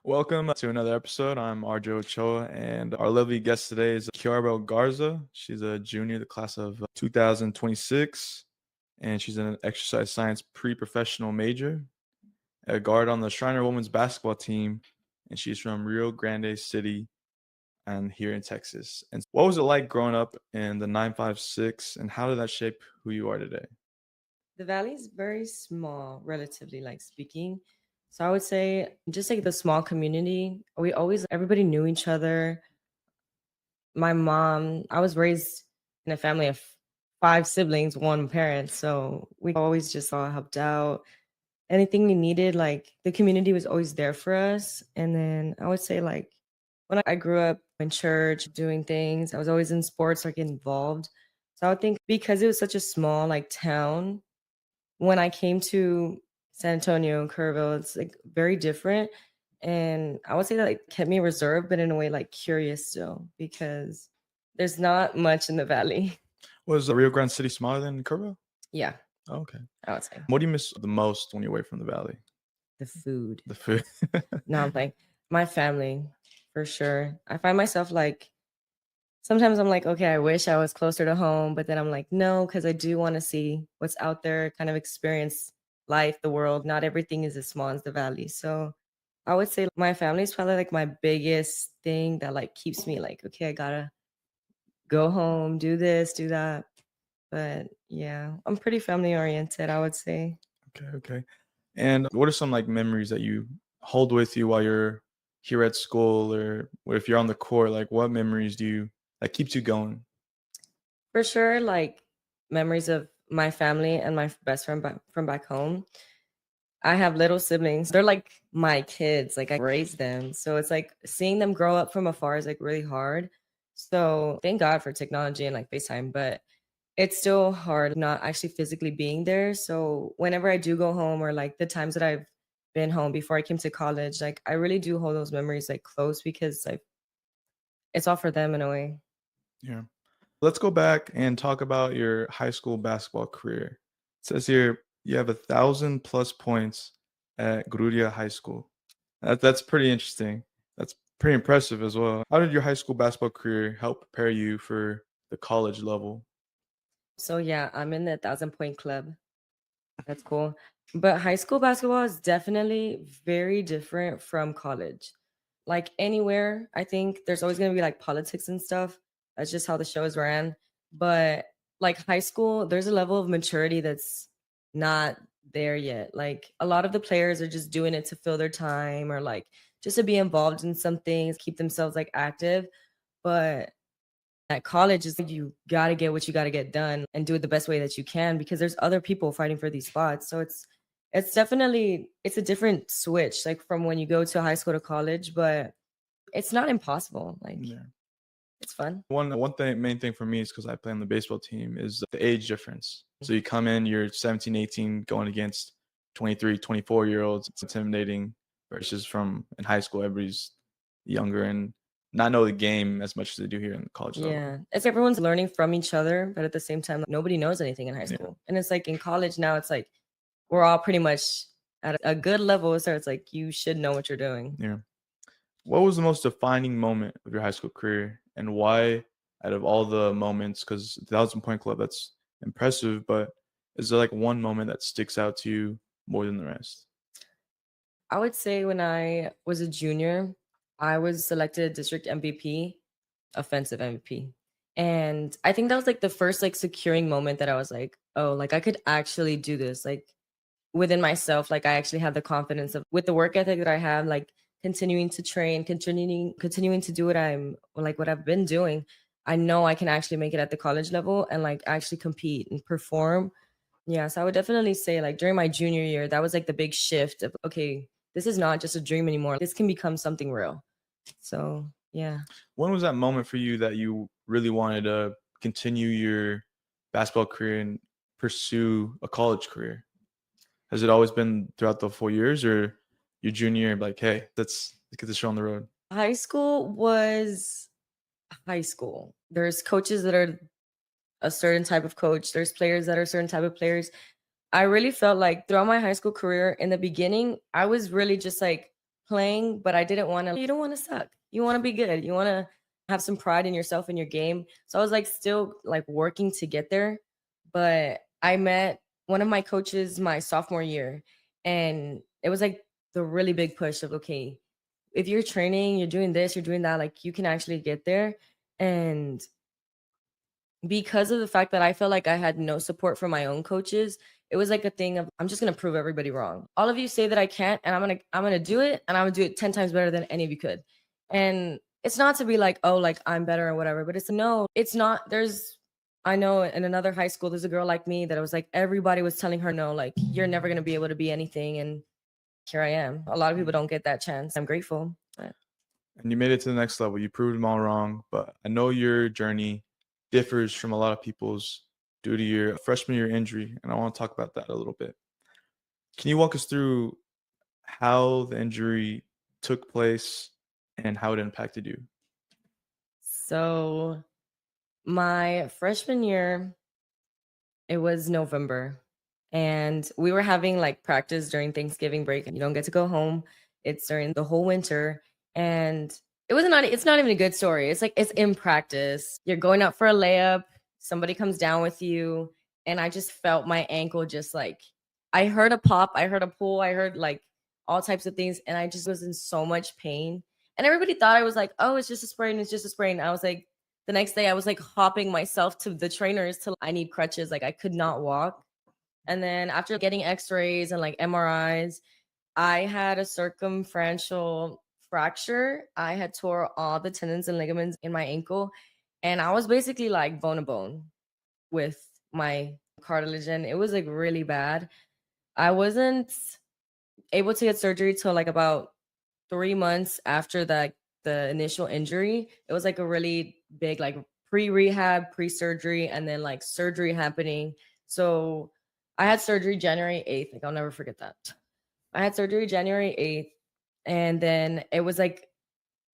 Welcome to another episode. I'm RJ Ochoa, and our lovely guest today is Kiara Garza. She's a junior, the class of 2026, and she's an exercise science pre-professional major, a guard on the Schreiner women's basketball team, and she's from Rio Grande City and here in Texas. And what was it like growing up in the 956, and how did that shape who you are today? The valley is very small, relatively like speaking. So I would say just like the small community, everybody knew each other. My mom, I was raised in a family of five siblings, one parent. So we always just all helped out. Anything we needed, like the community was always there for us. And then I would say, like, when I grew up in church doing things, I was always in sports, like involved. So I would think because it was such a small like town, when I came to San Antonio and Kerrville, it's like very different. And I would say that like kept me reserved, but in a way like curious still because there's not much in the valley. Was Rio Grande City smaller than Curva? Yeah, Oh, okay. I would say What do you miss the most when you're away from the valley? the food. The food. No, I'm like my family for sure. I find myself like sometimes I'm like, okay, I wish I was closer to home, but then I'm like, no, because I do want to see what's out there, kind of experience life, the world. Not everything is as small as the valley. So I would say my family is probably like my biggest thing that like keeps me like, okay, I gotta go home, do this, do that. But yeah, I'm pretty family oriented, I would say. Okay, okay. And what are some like memories that you hold with you while you're here at school or if you're on the court? Like what memories do you that keeps you going? For sure, like memories of my family and my best friend from back home. I have little siblings. They're like my kids. Like I raised them. So it's like seeing them grow up from afar is like really hard. So thank God for technology and like FaceTime, but it's still hard not actually physically being there. So whenever I do go home or like the times that I've been home before I came to college, like I really do hold those memories like close because like it's all for them in a way. Yeah. Let's go back and talk about your high school basketball career. It says here you have 1,000 plus points at Gruria High School. That's pretty interesting. That's pretty impressive as well. How did your high school basketball career help prepare you for the college level? So yeah, I'm in the 1,000 point club. That's cool. But high school basketball is definitely very different from college. Like anywhere, I think there's always going to be like politics and stuff. That's just how the show is ran. But like high school, there's a level of maturity that's not there yet. Like a lot of the players are just doing it to fill their time or like just to be involved in some things, keep themselves like active. But at college is like you got to get what you got to get done and do it the best way that you can because there's other people fighting for these spots. So it's definitely it's a different switch like from when you go to high school to college, but it's not impossible. Like Yeah. it's fun. One main thing for me is because I play on the baseball team is the age difference. So you come in, you're 17, 18, going against 23, 24 year olds. It's intimidating versus from in high school, everybody's younger and not know the game as much as they do here in the college level. Yeah. It's everyone's learning from each other, but at the same time, like, nobody knows anything in high Yeah. school. And it's like in college now, it's like we're all pretty much at a good level. So it's like you should know what you're doing. Yeah. What was the most defining moment of your high school career and why out of all the moments, because 1,000 point club, that's impressive, but is there like one moment that sticks out to you more than the rest? I would say when I was a junior, I was selected district MVP, offensive MVP. And I think that was like the first like securing moment that I was like, oh, like I could actually do this. Like within myself, like I actually have the confidence of with the work ethic that I have, like continuing to train, continuing to do what I'm like what I've been doing. I know I can actually make it at the college level and like actually compete and perform. Yeah, so I would definitely say like during my junior year, that was like the big shift of okay, this is not just a dream anymore. This can become something real. So yeah. When was that moment for you that you really wanted to continue your basketball career and pursue a college career? Has it always been throughout the 4 years, or your junior year, like, hey, let's get this show on the road? High school was high school. There's coaches that are a certain type of coach. There's players that are certain type of players. I really felt like throughout my high school career in the beginning, I was really just like playing, but I didn't want to. You don't want to suck. You want to be good. You want to have some pride in yourself and your game. So I was like still like working to get there. But I met one of my coaches my sophomore year, and it was like the really big push of, okay, if you're training, you're doing this, you're doing that, like you can actually get there. And because of the fact that I felt like I had no support from my own coaches, it was like a thing of I'm just gonna prove everybody wrong. All of you say that I can't, and I'm gonna do it, and I'm gonna do it 10 times better than any of you could. And it's not to be like, oh, like I'm better or whatever, but it's no, it's not. I know in another high school, there's a girl like me that it was like everybody was telling her no, like you're never gonna be able to be anything, and here I am. A lot of people Mm. don't get that chance. I'm grateful. But And you made it to the next level. You proved them all wrong, but I know your journey differs from a lot of people's due to your freshman year injury, and I want to talk about that a little bit. Can you walk us through how the injury took place and how it impacted you? so my freshman year, it was November, and we were having like practice during Thanksgiving break, and you don't get to go home. It's during the whole winter, and it's not even a good story. It's like it's in practice. You're going up for a layup, somebody comes down with you, and I just felt my ankle just like I heard a pop, I heard a pull, I heard like all types of things, and I just was in so much pain. And everybody thought I was like, oh, it's just a sprain, it's just a sprain. I was like, the next day I was like hopping myself to the trainers till I need crutches. Like I could not walk. And then after getting x-rays and like MRIs, I had a circumferential fracture. I had tore all the tendons and ligaments in my ankle. And I was basically like bone to bone with my cartilage. And it was like really bad. I wasn't able to get surgery till like about 3 months after the initial injury. It was like a really big like pre-rehab, pre-surgery, and then like surgery happening. So I had surgery January 8th. Like I'll never forget that. I had surgery January 8th, and then it was like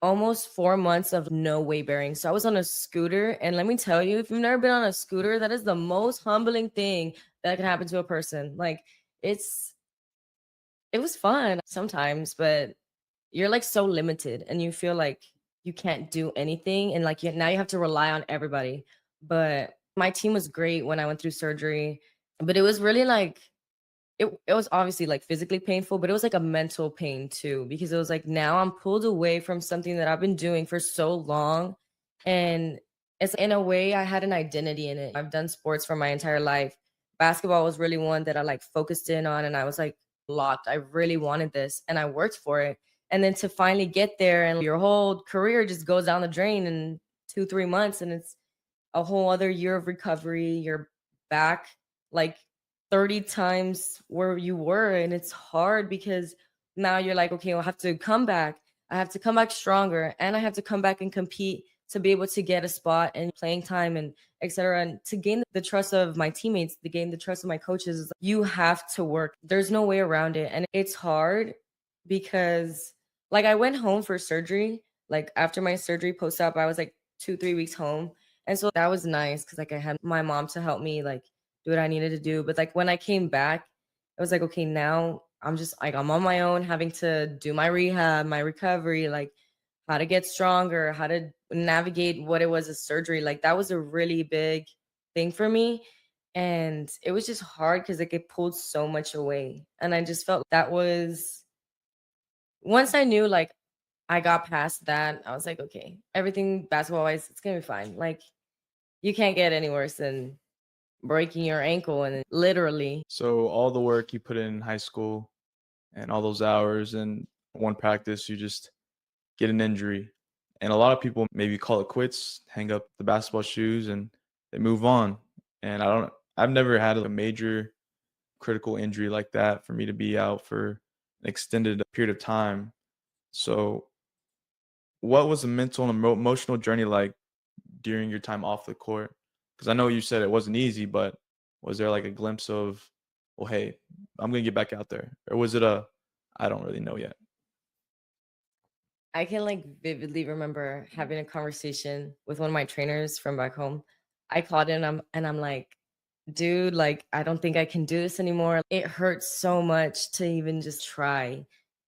almost 4 months of no weight bearing. So I was on a scooter, and let me tell you, if you've never been on a scooter, that is the most humbling thing that can happen to a person. Like it's it was fun sometimes, but you're like so limited and you feel like you can't do anything, and like now you have to rely on everybody. But my team was great when I went through surgery, but it was really like it was obviously like physically painful, but it was like a mental pain too, because it was like now I'm pulled away from something that I've been doing for so long. And it's in a way I had an identity in it. I've done sports for my entire life. Basketball was really one that I like focused in on, and I was like locked. I really wanted this and I worked for it. And then to finally get there and your whole career just goes down the drain in 2, 3 months, and it's a whole other year of recovery. You're back like 30 times where you were. And it's hard because now you're like, okay, I have to come back. I have to come back stronger, and I have to come back and compete to be able to get a spot and playing time and etc. And to gain the trust of my teammates, to gain the trust of my coaches, is you have to work. There's no way around it. And it's hard because like I went home for surgery. Like after my surgery post op, I was like 2, 3 weeks home. And so that was nice because like I had my mom to help me like do what I needed to do. But like when I came back, it was like, okay, now I'm just like I'm on my own, having to do my rehab, my recovery, like how to get stronger, how to navigate what it was a surgery. Like that was a really big thing for me. And it was just hard because like it pulled so much away. And I just felt that was once I knew like I got past that, I was like, okay, everything basketball wise, it's gonna be fine. Like you can't get any worse than breaking your ankle and literally. So all the work you put in high school and all those hours and one practice, you just get an injury. And a lot of people maybe call it quits, hang up the basketball shoes, and they move on. And I've never had a major critical injury like that for me to be out for an extended period of time. So, what was the mental and emotional journey like during your time off the court? Because I know you said it wasn't easy, but was there like a glimpse of, well, hey, I'm gonna get back out there, or was it a, I don't really know yet? I can like vividly remember having a conversation with one of my trainers from back home. I called in and I'm like, dude, like I don't think I can do this anymore. It hurts so much to even just try.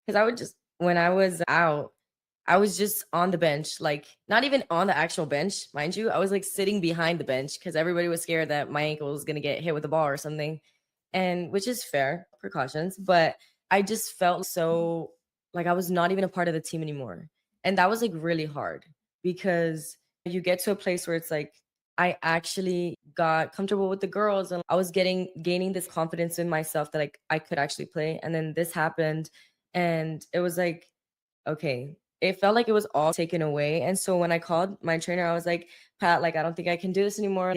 Cause I would just when I was out, I was just on the bench, like not even on the actual bench, mind you. I was like sitting behind the bench because everybody was scared that my ankle was gonna get hit with a ball or something. And which is fair precautions, but I just felt so like I was not even a part of the team anymore. And that was like really hard because you get to a place where it's like I actually got comfortable with the girls and I was gaining this confidence in myself that like I could actually play. And then this happened and it was like, okay, it felt like it was all taken away. And so when I called my trainer, I was like, Pat, like I don't think I can do this anymore.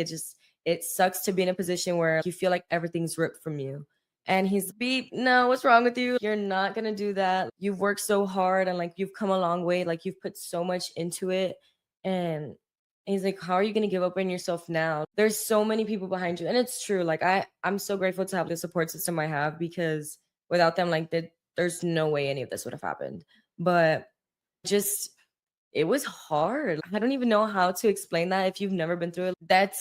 It sucks to be in a position where you feel like everything's ripped from you. And he's beep, no, what's wrong with you? You're not gonna do that. You've worked so hard and like you've come a long way, like you've put so much into it. And he's like, how are you gonna give up on yourself now? There's so many people behind you. And it's true. Like I'm so grateful to have the support system I have because without them, like there's no way any of this would have happened. But just it was hard. I don't even know how to explain that if you've never been through it.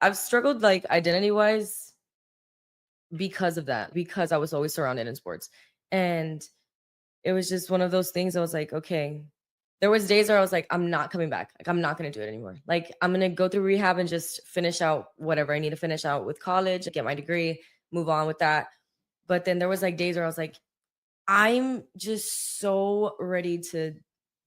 I've struggled like identity wise because of that, because I was always surrounded in sports. And it was just one of those things I was like, okay. There was days where I was like, I'm not coming back. Like I'm not gonna do it anymore. Like I'm gonna go through rehab and just finish out whatever I need to finish out with college, get my degree, move on with that. But then there was like days where I was like, I'm just so ready to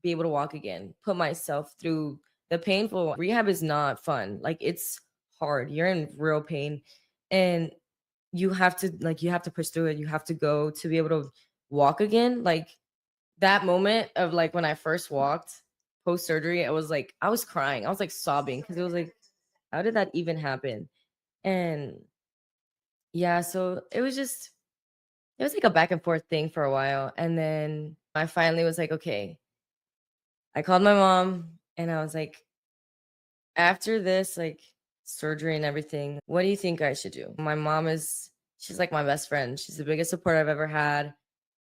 be able to walk again, put myself through the painful rehab is not fun. Like it's hard. You're in real pain and you have to push through it. You have to go to be able to walk again. Like that moment of like when I first walked post surgery, it was like I was crying. I was like sobbing because it was like, how did that even happen? And yeah, so it was like a back and forth thing for a while. And then I finally was like, okay, I called my mom and I was like, after this, like surgery and everything, what do you think I should do? She's like my best friend. She's the biggest support I've ever had.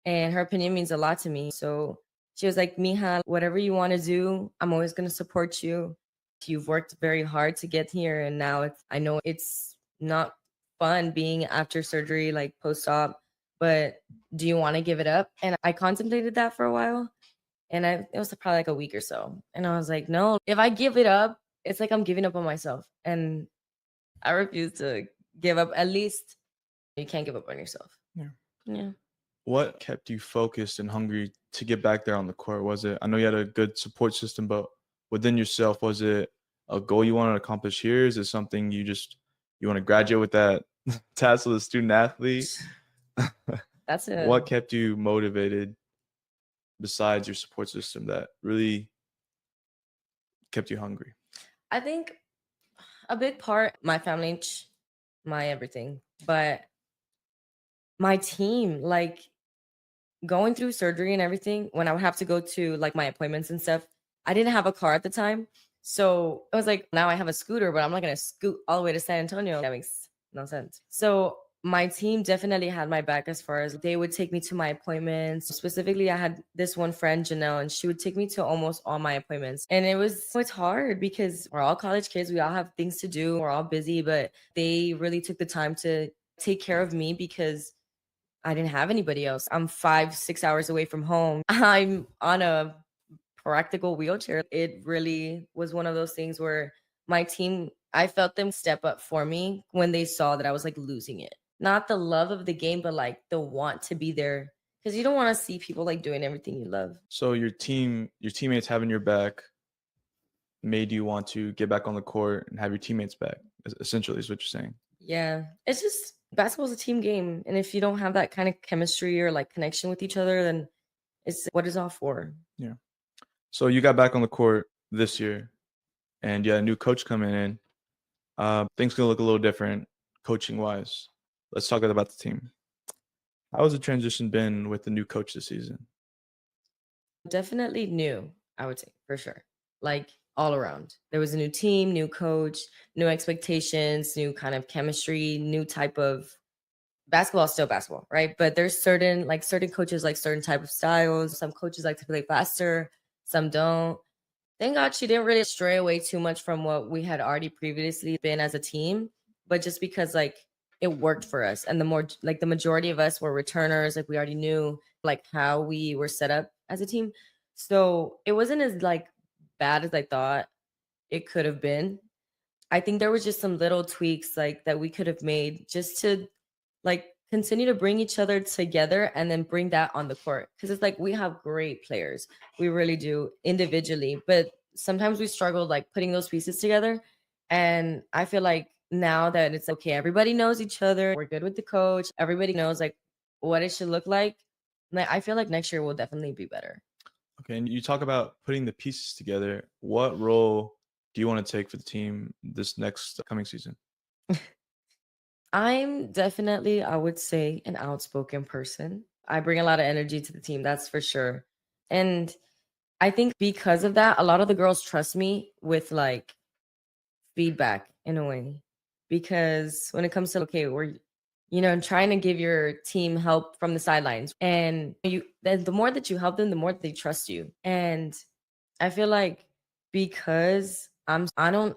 And her opinion means a lot to me. So she was like, Mija, whatever you want to do, I'm always going to support you. You've worked very hard to get here. And now I know it's not fun being after surgery, like post op, but do you want to give it up? And I contemplated that for a while. And it was probably like a week or so. And I was like, no, if I give it up, it's like I'm giving up on myself. And I refuse to give up. At least you can't give up on yourself. Yeah. Yeah. What kept you focused and hungry to get back there on the court? Was it, I know you had a good support system, but within yourself, was it a goal you wanted to accomplish here? Is it something you want to graduate with that tassel of student athlete? That's it. What kept you motivated besides your support system that really kept you hungry? I think a big part, my family, my everything, but my team, like going through surgery and everything, when I would have to go to like my appointments and stuff, I didn't have a car at the time. So it was like, now I have a scooter, but I'm not going to scoot all the way to San Antonio. That makes no sense. So my team definitely had my back as far as they would take me to my appointments. Specifically, I had this one friend, Janelle, and she would take me to almost all my appointments. And it's hard because we're all college kids. We all have things to do. We're all busy, but they really took the time to take care of me because I didn't have anybody else. I'm 5, 6 hours away from home. I'm on a practical wheelchair. It really was one of those things where my team, I felt them step up for me when they saw that I was like losing it. Not the love of the game, but like the want to be there. Because you don't want to see people like doing everything you love. So your teammates having your back made you want to get back on the court and have your teammates back, essentially, is what you're saying. Yeah. It's just basketball's a team game. And if you don't have that kind of chemistry or like connection with each other, then it's what is all for. Yeah. So you got back on the court this year and you had a new coach coming in. Things gonna look a little different coaching wise. Let's talk about the team. How has the transition been with the new coach this season? Definitely new, I would say, for sure. Like all around. There was a new team, new coach, new expectations, new kind of chemistry, new type of basketball is still basketball, right? But there's certain coaches like certain type of styles. Some coaches like to play faster, some don't. Thank God she didn't really stray away too much from what we had already previously been as a team. But just because like it worked for us. And the more like the majority of us were returners, like we already knew like how we were set up as a team. So it wasn't as like bad as I thought it could have been. I think there was just some little tweaks like that we could have made just to like continue to bring each other together and then bring that on the court. Cause it's like we have great players. We really do individually, but sometimes we struggle like putting those pieces together. And I feel like now that it's okay, everybody knows each other. We're good with the coach. Everybody knows like what it should look like. I feel like next year will definitely be better. Okay, and you talk about putting the pieces together. What role do you want to take for the team this next coming season? I'm definitely, I would say, an outspoken person. I bring a lot of energy to the team, that's for sure. And I think because of that, a lot of the girls trust me with like feedback in a way. Because when it comes to, okay, we're, trying to give your team help from the sidelines. And the more that you help them, the more they trust you. And I feel like because I don't,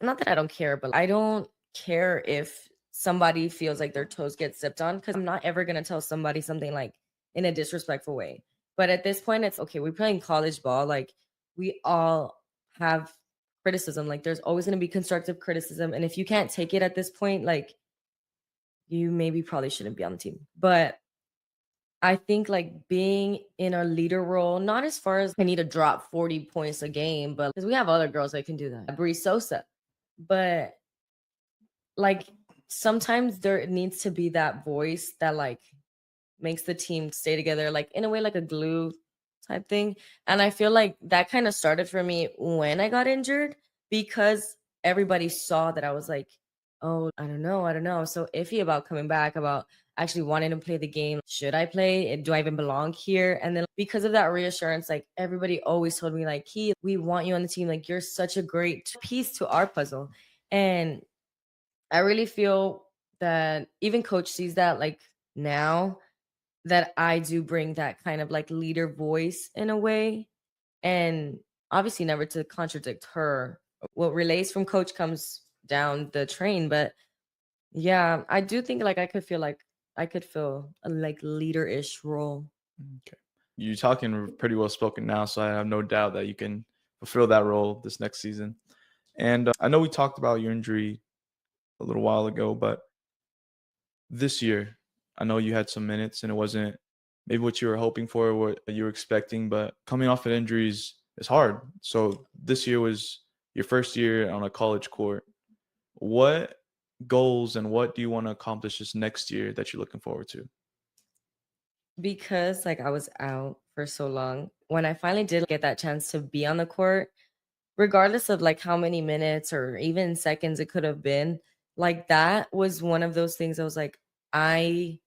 not that I don't care, but I don't care if somebody feels like their toes get stepped on because I'm not ever gonna tell somebody something like in a disrespectful way. But at this point, it's okay. We're playing college ball. Like we all have criticism. Like there's always gonna be constructive criticism. And if you can't take it at this point, like you maybe probably shouldn't be on the team. But I think like being in a leader role, not as far as I need to drop 40 points a game, but because we have other girls that can do that. Bree Sosa. But like sometimes there needs to be that voice that like makes the team stay together, like in a way like a glue type thing. And I feel like that kind of started for me when I got injured because everybody saw that I was like, oh, I don't know, so iffy about coming back, about actually wanting to play the game. Should I play? Do I even belong here? And then because of that reassurance, like everybody always told me like, Key, we want you on the team, like you're such a great piece to our puzzle. And I really feel that even coach sees that like now that I do bring that kind of like leader voice in a way. And obviously never to contradict her. What relays from coach comes down the train. But yeah, I do think like I could feel a like leader-ish role. Okay. You're talking pretty well spoken now, so I have no doubt that you can fulfill that role this next season. And I know we talked about your injury a little while ago, but this year, I know you had some minutes and it wasn't maybe what you were hoping for or what you were expecting, but coming off of injuries is hard. So this year was your first year on a college court. What goals and what do you want to accomplish this next year that you're looking forward to? Because like I was out for so long, when I finally did get that chance to be on the court, regardless of like how many minutes or even seconds it could have been, like that was one of those things I was like, I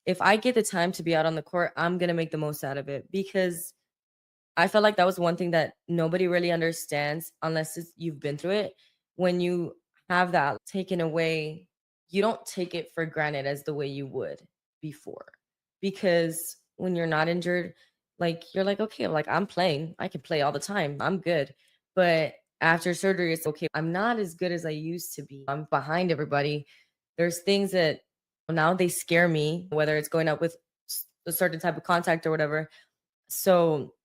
if I get the time to be out on the court, I'm gonna make the most out of it because I felt like that was one thing that nobody really understands unless you've been through it. When you have that taken away, you don't take it for granted as the way you would before. Because when you're not injured, like you're like, okay, like I'm playing, I can play all the time, I'm good. But after surgery, it's okay, I'm not as good as I used to be. I'm behind everybody. There's things that now they scare me, whether it's going up with a certain type of contact or whatever. So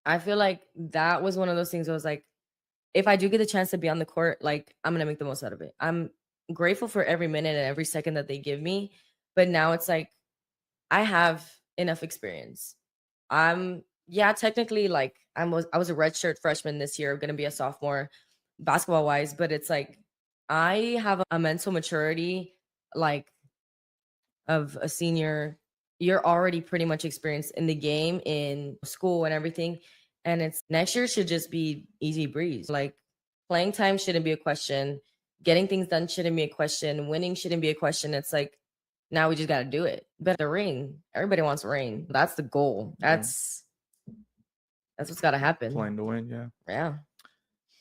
I feel like that was one of those things I was like, if I do get the chance to be on the court, like I'm gonna make the most out of it. I'm grateful for every minute and every second that they give me. But now it's like I have enough experience. I'm yeah, technically like I was a redshirt freshman this year, gonna be a sophomore basketball wise, but it's like I have a mental maturity like of a senior. You're already pretty much experienced in the game, in school and everything. And it's next year should just be easy breeze. Like playing time shouldn't be a question. Getting things done shouldn't be a question. Winning shouldn't be a question. It's like now we just got to do it. But the ring, everybody wants a ring. That's the goal. Yeah. That's what's got to happen. Playing to win, yeah. Yeah.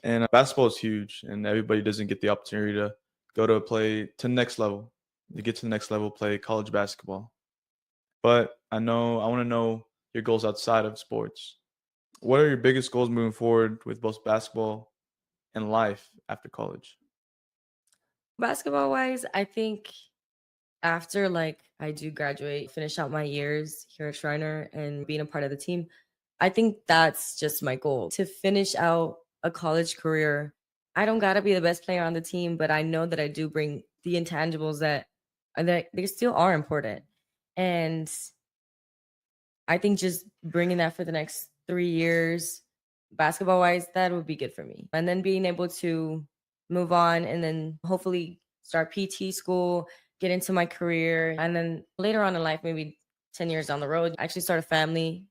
And basketball is huge, and everybody doesn't get the opportunity to go to play to the next level, to get to the next level, play college basketball. But I want to know your goals outside of sports. What are your biggest goals moving forward with both basketball and life after college? Basketball wise, I think after like I do graduate, finish out my years here at Schreiner and being a part of the team, I think that's just my goal to finish out a college career. I don't gotta be the best player on the team, but I know that I do bring the intangibles that they still are important. And I think just bringing that for the next 3 years, basketball wise, that would be good for me. And then being able to move on and then hopefully start PT school, get into my career. And then later on in life, maybe 10 years down the road, actually start a family,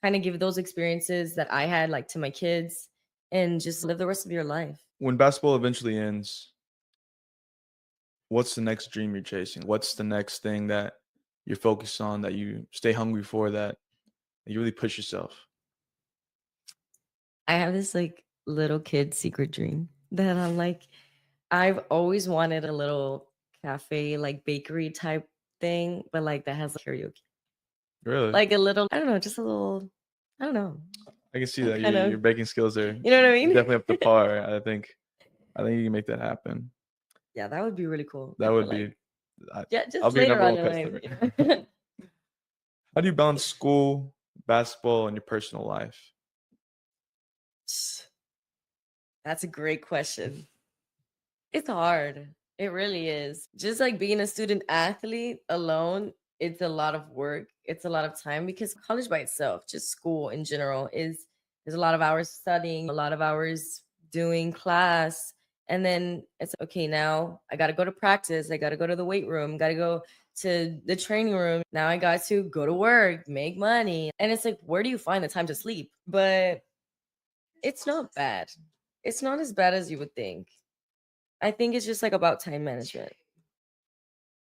kind of give those experiences that I had like to my kids and just live the rest of your life. When basketball eventually ends, what's the next dream you're chasing? What's the next thing that you're focused on, that you stay hungry for, that you really push yourself? I have this like little kid secret dream that I'm like, I've always wanted a little cafe, like bakery type thing, but like that has like karaoke. Really? Like a little, I don't know, just a little, I don't know. I can see I that kind your of, baking skills are you know what I mean? definitely up to par. I think you can make that happen. Yeah, that would be really cool. That I would feel be like, I, yeah, I'll just be your later number on one in life. customer. You know? How do you balance school, basketball, and your personal life? That's a great question. It's hard. It really is. Just like being a student athlete alone, it's a lot of work. It's a lot of time because college by itself, just school in general, is there's a lot of hours studying, a lot of hours doing class. And then it's okay, now I got to go to practice. I got to go to the weight room, got to go to the training room. Now I got to go to work, make money. And it's like, where do you find the time to sleep? But it's not bad. It's not as bad as you would think. I think it's just like about time management.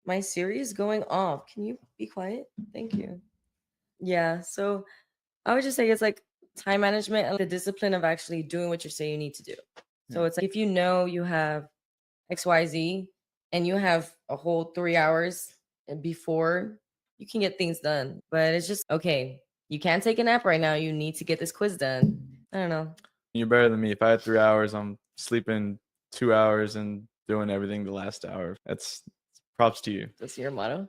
My Siri is going off. Can you be quiet? Thank you. Yeah. So I would just say it's like time management and the discipline of actually doing what you say you need to do. So Yeah. it's like if you know you have XYZ and you have a whole 3 hours before, you can get things done. But it's just okay. You can't take a nap right now. You need to get this quiz done. I don't know. You're better than me. If I had 3 hours, I'm sleeping 2 hours and doing everything the last hour. That's props to you. That's your motto.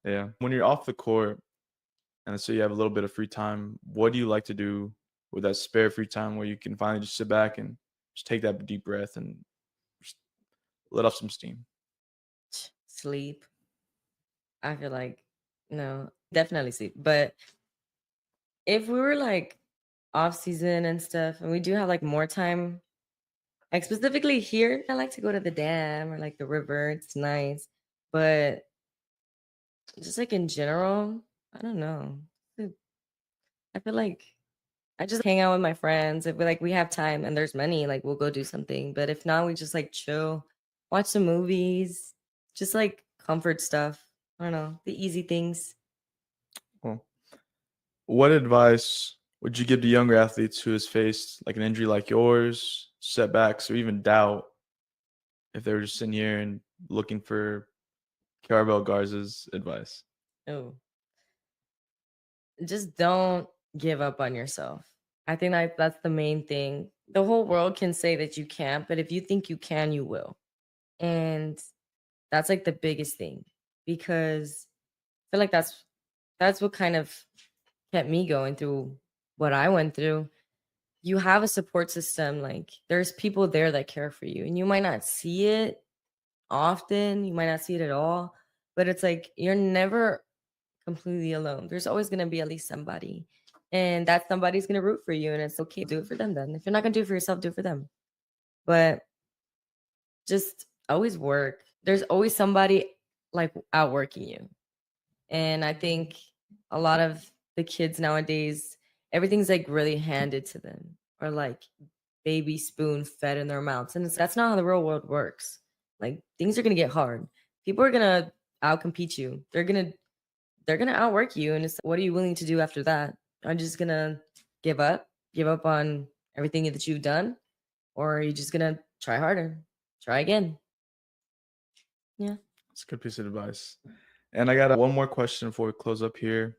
Yeah. When you're off the court and so you have a little bit of free time, what do you like to do with that spare free time where you can finally just sit back and just take that deep breath and just let off some steam? Sleep. I feel like no, definitely sleep. But if we were like off season and stuff, and we do have like more time, like specifically here, I like to go to the dam or like the river. It's nice. But just like in general, I don't know. I feel like I just hang out with my friends. If we have time and there's money, like we'll go do something. But if not, we just like chill, watch some movies, just like comfort stuff. I don't know, the easy things. Well, what advice would you give to younger athletes who has faced like an injury like yours, setbacks, or even doubt, if they were just sitting here and looking for Kiara Garza's advice? Oh, just don't give up on yourself. I think that's the main thing. The whole world can say that you can't, but if you think you can, you will. And that's like the biggest thing because I feel like that's what kind of kept me going through what I went through. You have a support system, like there's people there that care for you, and you might not see it often, you might not see it at all, but it's like you're never completely alone. There's always going to be at least somebody. And that somebody's going to root for you. And it's okay. Do it for them then. If you're not going to do it for yourself, do it for them. But just always work. There's always somebody like outworking you. And I think a lot of the kids nowadays, everything's like really handed to them or like baby spoon fed in their mouths. And that's not how the real world works. Like things are going to get hard. People are going to outcompete you. They're gonna outwork you, and it's what are you willing to do after that? Are you just gonna give up on everything that you've done, or are you just gonna try harder, try again? Yeah. It's a good piece of advice. And I got one more question before we close up here.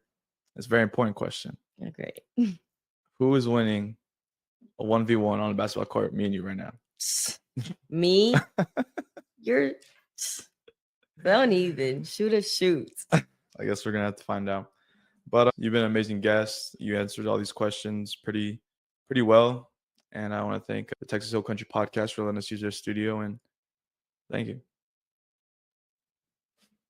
It's a very important question. Yeah, great. Who is winning a 1v1 on a basketball court, me and you right now? Me, You're don't even shoot a shoot. I guess we're gonna have to find out. But you've been an amazing guest. You answered all these questions pretty well. And I want to thank the Texas Hill Country Podcast for letting us use their studio. And thank you.